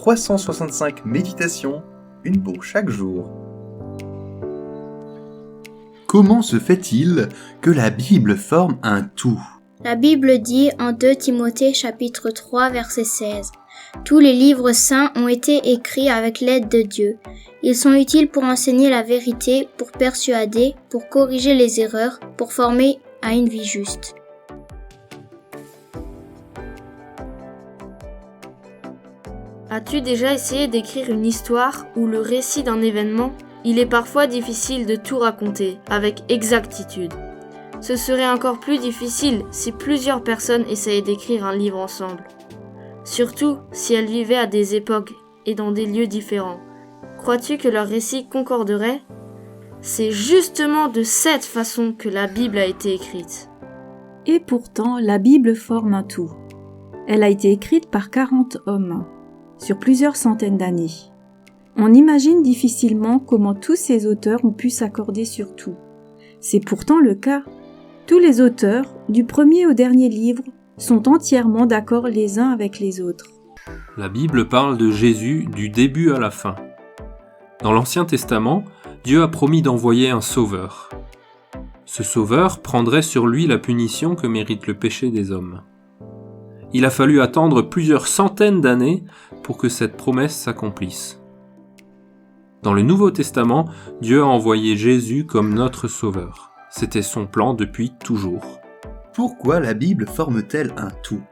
365 méditations, une pour chaque jour. Comment se fait-il que la Bible forme un tout ? La Bible dit en 2 Timothée chapitre 3 verset 16 « Tous les livres saints ont été écrits avec l'aide de Dieu. Ils sont utiles pour enseigner la vérité, pour persuader, pour corriger les erreurs, pour former à une vie juste. » As-tu déjà essayé d'écrire une histoire ou le récit d'un événement ? Il est parfois difficile de tout raconter avec exactitude. Ce serait encore plus difficile si plusieurs personnes essayaient d'écrire un livre ensemble. Surtout si elles vivaient à des époques et dans des lieux différents. Crois-tu que leur récit concorderait ? C'est justement de cette façon que la Bible a été écrite. Et pourtant, la Bible forme un tout. Elle a été écrite par 40 hommes, sur plusieurs centaines d'années. On imagine difficilement comment tous ces auteurs ont pu s'accorder sur tout. C'est pourtant le cas. Tous les auteurs, du premier au dernier livre, sont entièrement d'accord les uns avec les autres. La Bible parle de Jésus du début à la fin. Dans l'Ancien Testament, Dieu a promis d'envoyer un sauveur. Ce sauveur prendrait sur lui la punition que mérite le péché des hommes. Il a fallu attendre plusieurs centaines d'années pour que cette promesse s'accomplisse. Dans le Nouveau Testament, Dieu a envoyé Jésus comme notre sauveur. C'était son plan depuis toujours. Pourquoi la Bible forme-t-elle un tout ?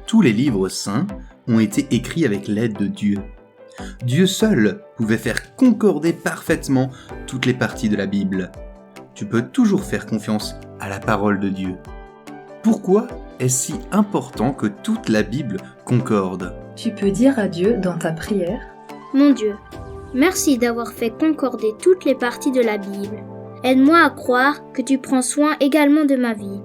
Tous les livres saints ont été écrits avec l'aide de Dieu. Dieu seul pouvait faire concorder parfaitement toutes les parties de la Bible. Tu peux toujours faire confiance à la parole de Dieu. Pourquoi est-ce si important que toute la Bible concorde ? Tu peux dire à Dieu dans ta prière : Mon Dieu, merci d'avoir fait concorder toutes les parties de la Bible. Aide-moi à croire que tu prends soin également de ma vie.